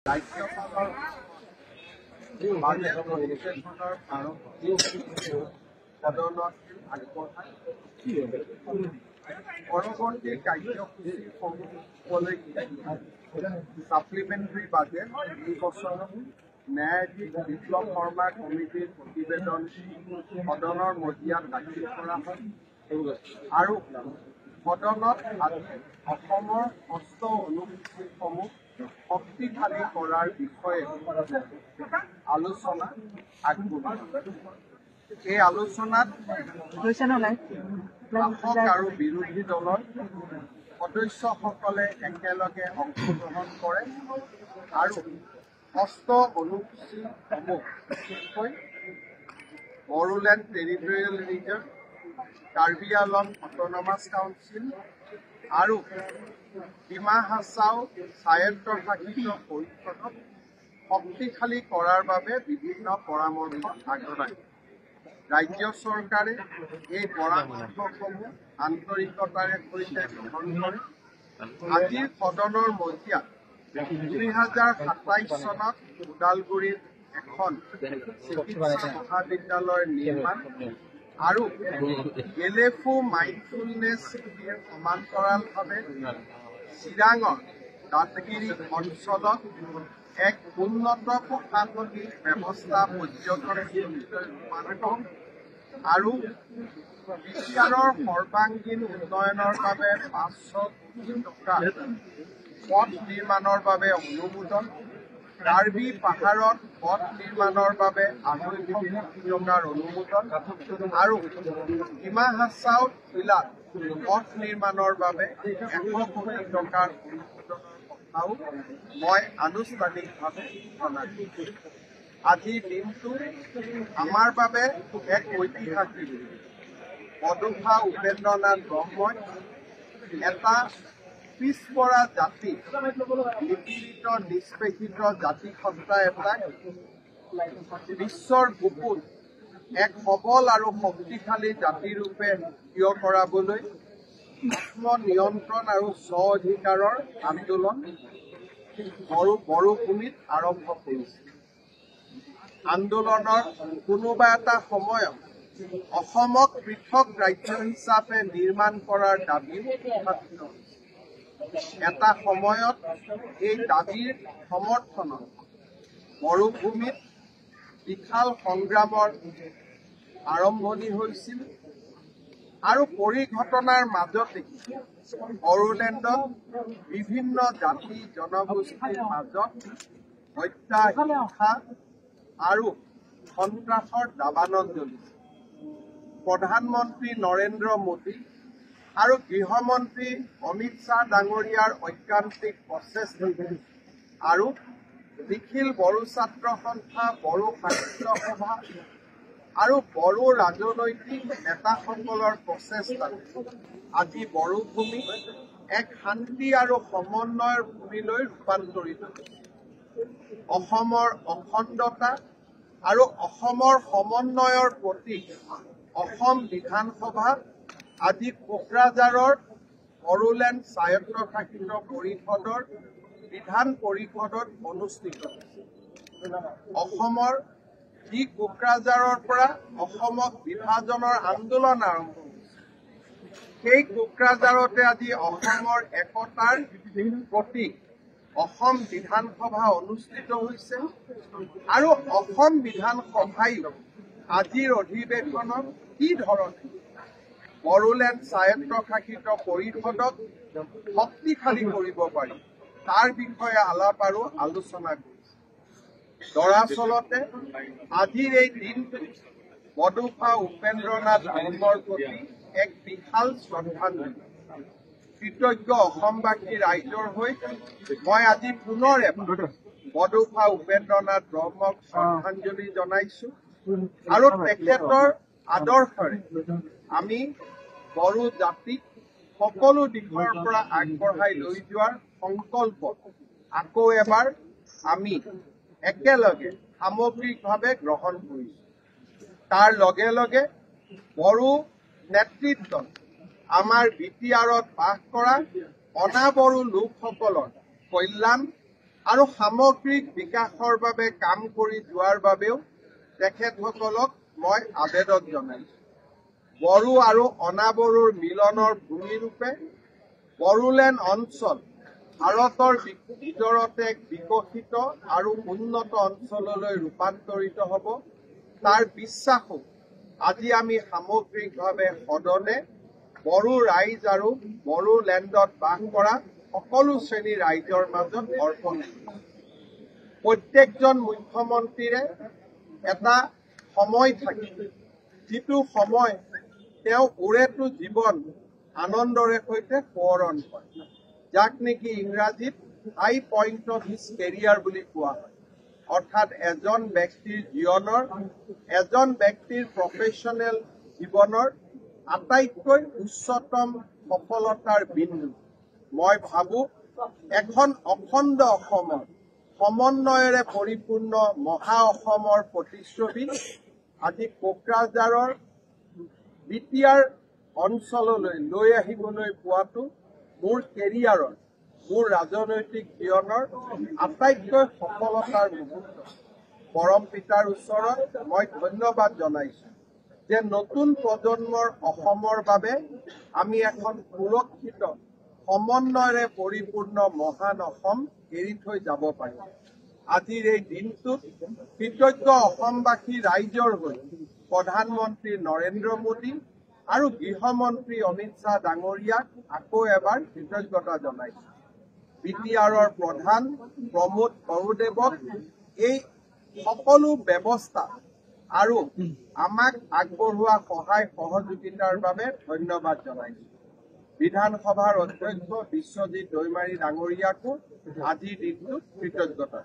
ৰাজ্যপালৰ বাজেট অধিৱেশনৰ সদনত আগবঢ়াই পৰৱৰ্তী কাৰ্যসূচীসমূহলৈ ছাপ্লিমেণ্টাৰী বাজেট এই বছৰ ন্যায়াধীশ বিপ্লৱ শৰ্মা কমিটিৰ প্ৰতিবেদন সদনৰ মজিয়াত দাখিল কৰা হয় আৰু সদনত আজি অসমৰ ষষ্ঠ অনুসূচীসমূহ শক্তিশালী কৰাৰ বিষয়ে আলোচনা আগবঢ়ায়। এই আলোচনাত শাসক আৰু বিৰোধী দলৰ সদস্যসকলে একেলগে অংশগ্ৰহণ কৰে আৰু ষষ্ঠ অনুসূচীসমূহ বিশেষকৈ বড়োলেণ্ড টেৰিটৰিয়েল ৰিজন, কাৰ্বি আলং অট'নমাছ কাউন্সিল আৰু ডিমা হাছাও স্বায়ত্তশাসিত পৰিষদক শক্তিশালী কৰাৰ বাবে বিভিন্ন পৰামৰ্শ আগবঢ়ায়। ৰাজ্য চৰকাৰে এই পৰামৰ্শসমূহ আন্তৰিকতাৰে সৈতে গ্ৰহণ কৰে। আজিৰ সদনৰ মজিয়াত 2027 চনত ওদালগুৰিত এখন চিকিৎসা মহাবিদ্যালয়ৰ নিৰ্মাণ আৰু গেলেফু মাইণ্ডফুলনেছ চিটিৰ সমান্তৰালভাৱে চিৰাঙৰ দাঁতগিৰি অঞ্চলত এক উন্নত প্ৰশাসনিক ব্যৱস্থা পৰ্যটন ৰূপায়ণ আৰু বিহাৰৰ সৰ্বাংগীন উন্নয়নৰ বাবে 500 কোটি টকা পথ নিৰ্মাণৰ বাবে অনুমোদন, কাৰ্বি পাহাৰত পথ নিৰ্মাণৰ বাবে 250 কোটি টকাৰ অনুমোদন আৰু ডিমা হাছাও জিলাত পথ নিৰ্মাণৰ বাবে 100 কোটি টকাৰ অনুমোদনৰ কথাও মই আনুষ্ঠানিকভাৱে জনাইছো। আজিৰ দিনটো আমাৰ বাবে এক ঐতিহাসিক। বডোফা উপেন্দ্ৰনাথ ব্ৰহ্মই এটা পিছপৰা জাতি, নিপীড়িত নিষ্পেষিত জাতিসত্তা এটাক বিশ্বৰ বুকুত এক সবল আৰু শক্তিশালী জাতিৰূপে থিয় কৰাবলৈ আত্মনিয়ন্ত্ৰণ আৰু স্ব অধিকাৰৰ আন্দোলন বড়োভূমিত আৰম্ভ কৰিছিল। আন্দোলনৰ কোনোবা এটা সময়ত অসমক পৃথক ৰাজ্য হিচাপে নিৰ্মাণ কৰাৰ দাবীও উত্থাপিত হৈছিল। এটা সময়ত এই দাবীৰ সমৰ্থনত মৰুভূমিত বিশাল সংগ্ৰামৰ আৰম্ভণি হৈছিল আৰু পৰিঘটনাৰ মাজতে বড়োলেণ্ডত বিভিন্ন জাতি জনগোষ্ঠীৰ মাজত হত্যা, হিংসা আৰু সন্ত্ৰাসৰ দাবানল জ্বলিছিল। প্ৰধানমন্ত্ৰী নৰেন্দ্ৰ মোদী আৰু গৃহমন্ত্ৰী অমিত শ্বাহ ডাঙৰীয়াৰ ঐকান্তিক প্ৰচেষ্টা আৰু নিখিল বড়ো ছাত্ৰ সন্থা, বড়ো সাহিত্য সভা আৰু বড়ো ৰাজনৈতিক নেতাসকলৰ প্ৰচেষ্টাত আজি বড়োভূমি এক শান্তি আৰু সমন্বয়ৰ ভূমিলৈ ৰূপান্তৰিত হৈছে। অসমৰ অখণ্ডতা আৰু অসমৰ সমন্বয়ৰ প্ৰতীক অসম বিধানসভা আজি কোকৰাঝাৰৰ বড়োলেণ্ড স্বায়ত্তশাসিত পৰিষদৰ বিধান পৰিষদত অনুষ্ঠিত হৈছে। অসমৰ যি কোকৰাঝাৰৰ পৰা অসমক বিভাজনৰ আন্দোলন আৰম্ভ হৈছে, সেই কোকৰাঝাৰতে আজি অসমৰ একতাৰ প্ৰতীক অসম বিধানসভা অনুষ্ঠিত হৈছে আৰু অসম বিধানসভাইও আজিৰ অধিৱেশনত কি ধৰণে বড়োলেণ্ড স্বায়ত্তশাসিত পৰিষদক শক্তিশালী কৰিব পাৰি তাৰ বিষয়ে আলাপ আৰু আলোচনা কৰিছে। দৰাচলতে আজিৰ এই দিনটো বডোফা উপেন্দ্ৰনাথ ব্ৰহ্মৰ প্ৰতি এক বিশাল শ্ৰদ্ধাঞ্জলি। কৃতজ্ঞ অসমবাসী ৰাইজৰ হৈ মই আজি পুনৰ এবাৰ বডোফা উপেন্দ্ৰনাথ ব্ৰহ্মক শ্ৰদ্ধাঞ্জলি জনাইছো আৰু তেখেতৰ আদৰ্শৰে আমি বড়ো জাতিক সকলো দিশৰ পৰা আগবঢ়াই লৈ যোৱাৰ সংকল্প আকৌ এবাৰ আমি একেলগে সামগ্ৰিকভাৱে গ্ৰহণ কৰিছো। তাৰ লগে লগে বড়ো নেতৃত্বত আমাৰ BTRত বাস কৰা অনাবড়ো লোকসকলৰ কল্যাণ আৰু সামগ্ৰিক বিকাশৰ বাবে কাম কৰি যোৱাৰ বাবেও তেখেতসকলক মই আবেদন জনাইছো। বড়ো আৰু অনাবড়োৰ মিলনৰ ভূমিৰূপে বড়োলেণ্ড অঞ্চল ভাৰতৰ ভিতৰতে বিকশিত আৰু উন্নত অঞ্চললৈ ৰূপান্তৰিত হ'ব। তাৰ বিশ্বাসো আজি আমি সামগ্ৰিকভাৱে সদনে বড়ো ৰাইজ আৰু বড়োলেণ্ডত বাস কৰা সকলো শ্ৰেণীৰ ৰাইজৰ মাজত অৰ্পণ কৰিছে। প্ৰত্যেকজন মুখ্যমন্ত্ৰীৰে এটা সময় থাকে, যিটো সময় তেওঁ ওৰেটো জীৱন আনন্দৰে সৈতে সোঁৱৰণ কৰে, যাক নেকি ইংৰাজীত হাই পইণ্ট অফ হিজ কেৰিয়াৰ বুলি কোৱা হয়। অৰ্থাৎ এজন ব্যক্তিৰ জীৱনৰ, এজন ব্যক্তিৰ প্ৰফেশ্যনেল জীৱনৰ আটাইতকৈ উচ্চতম সফলতাৰ বিন্দু। মই ভাবোঁ এখন অখণ্ড অসমৰ সমন্বয়েৰে পৰিপূৰ্ণ মহা অসমৰ প্ৰতিচ্ছবি আজি কোকৰাঝাৰৰ বিটিআৰ অঞ্চললৈ লৈ আহিবলৈ পোৱাটো মোৰ কেৰিয়াৰৰ, মোৰ ৰাজনৈতিক জীৱনৰ আটাইতকৈ সফলতাৰ মুহূৰ্ত। পৰম পিতাৰ ওচৰত মই ধন্যবাদ জনাইছো যে নতুন প্ৰজন্মৰ অসমৰ বাবে আমি এখন সুৰক্ষিত সমন্বয়েৰে পৰিপূৰ্ণ মহান অসম এৰি থৈ যাব পাৰিম। আজিৰ এই দিনটোত কৃতজ্ঞ অসমবাসী ৰাইজৰ হৈ প্ৰধানমন্ত্ৰী নৰেন্দ্ৰ মোদী আৰু গৃহমন্ত্ৰী অমিত শ্বাহ ডাঙৰীয়াক আকৌ এবাৰ কৃতজ্ঞতা জনাইছো। বিটিআৰৰ প্ৰধান প্ৰমোদ বড়োদেৱক এই সকলো ব্যৱস্থা আৰু আমাক আগবঢ়োৱা সহায় সহযোগিতাৰ বাবে ধন্যবাদ জনাইছো। বিধানসভাৰ অধ্যক্ষ বিশ্বজিৎ দৈমাৰী ডাঙৰীয়াকো আজিৰ দিনটোত কৃতজ্ঞতা।